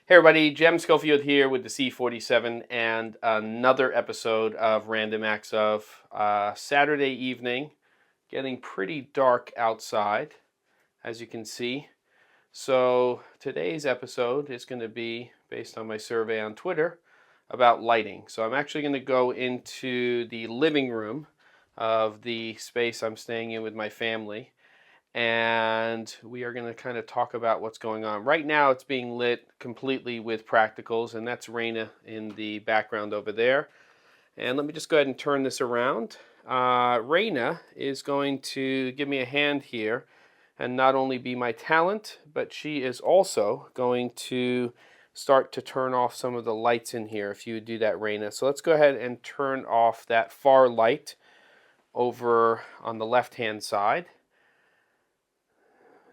Hey everybody, Jem Schofield here with the C47 and another episode of Random Acts of Saturday evening. Getting pretty dark outside, as you can see. So today's episode is going to be based on my survey on Twitter about lighting. So I'm actually going to go into the living room of the space I'm staying in with my family. And we are going to kind of talk about what's going on. Right now it's being lit completely with practicals, and that's Raina in the background over there. And let me just go ahead and turn this around. Raina is going to give me a hand here and not only be my talent, but she is also going to start to turn off some of the lights in here if you would do that, Raina. So let's go ahead and turn off that far light over on the left hand side.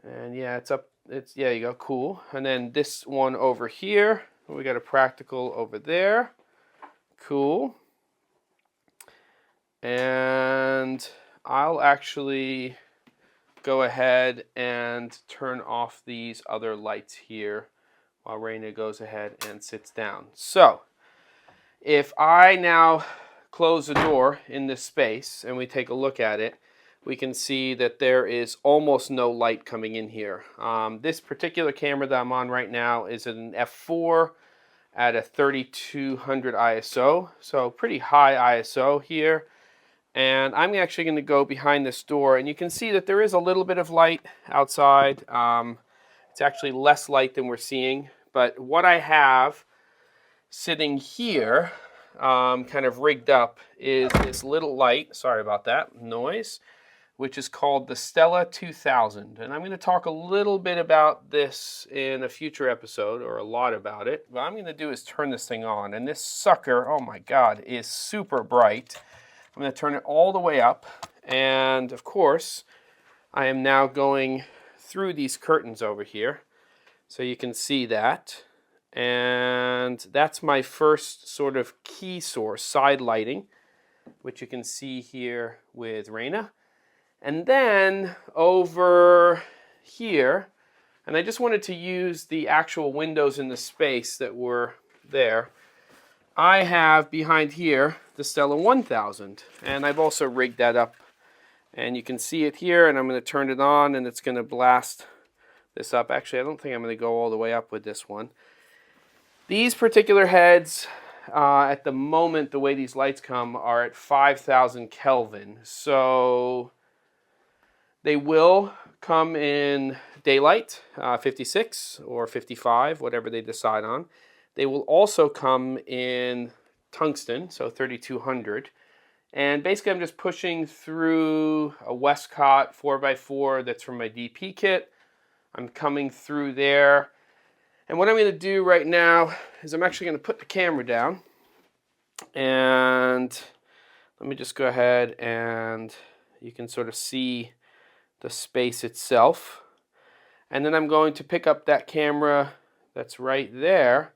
And yeah, it's up, yeah, you go, cool. And then this one over here, we got a practical over there, cool. And I'll actually go ahead and turn off these other lights here while Raina goes ahead and sits down. So if I now close the door in this space and we take a look at it, we can see that there is almost no light coming in here. This particular camera that I'm on right now is an f4 at a 3200 ISO, so pretty high ISO here. And I'm actually going to go behind this door, and you can see that there is a little bit of light outside. It's actually less light than we're seeing, but what I have sitting here, kind of rigged up, is this little light, sorry about that noise, which is called the Stella 2000. And I'm going to talk a little bit about this in a future episode, or a lot about it. What I'm going to do is turn this thing on, and this sucker, oh my God, is super bright. I'm going to turn it all the way up, and of course, I am now going through these curtains over here, so you can see that. And that's my first sort of key source, side lighting, which you can see here with Raina. And then over here, and I just wanted to use the actual windows in the space that were there, I have behind here the Stella 1000, and I've also rigged that up. And you can see it here, and I'm going to turn it on, and it's going to blast this up. Actually, I don't think I'm going to go all the way up with this one. These particular heads, at the moment, the way these lights come, are at 5,000 Kelvin. So they will come in daylight, 56 or 55, whatever they decide on. They will also come in tungsten, so 3200. And basically I'm just pushing through a WESTCOTT 4x4 that's from my DP kit. I'm coming through there. And what I'm going to do right now is I'm actually going to put the camera down. And let me just go ahead, and you can sort of see the space itself. And then I'm going to pick up that camera that's right there,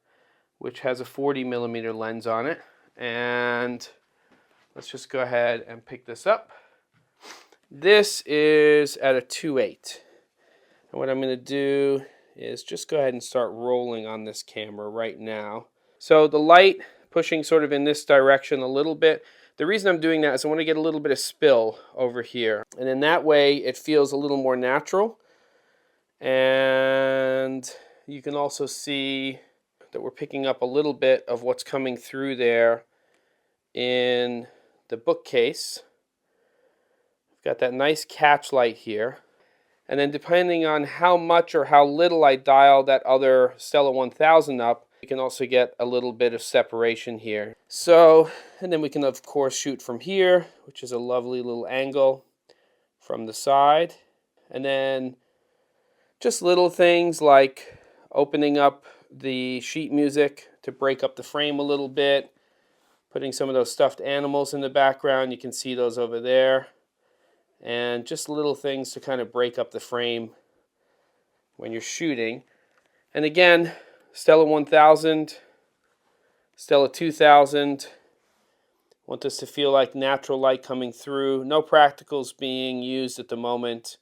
which has a 40mm lens on it. And let's just go ahead and pick this up. This is at a 2.8. And what I'm going to do is just go ahead and start rolling on this camera right now. So the light pushing sort of in this direction a little bit. The reason I'm doing that is I want to get a little bit of spill over here. And in that way, it feels a little more natural. And you can also see that we're picking up a little bit of what's coming through there in the bookcase. I've got that nice catch light here. And then depending on how much or how little I dial that other Stella 1000 up, you can also get a little bit of separation here. So, and then we can of course shoot from here, which is a lovely little angle from the side. And then just little things like opening up the sheet music to break up the frame a little bit, putting some of those stuffed animals in the background. You can see those over there. And just little things to kind of break up the frame when you're shooting. And again, Stella 1000, Stella 2000. Want this to feel like natural light coming through. No practicals being used at the moment.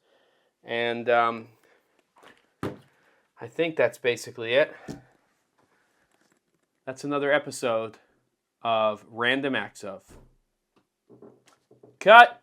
And I think that's basically it. that's another episode of Random Acts of. Cut!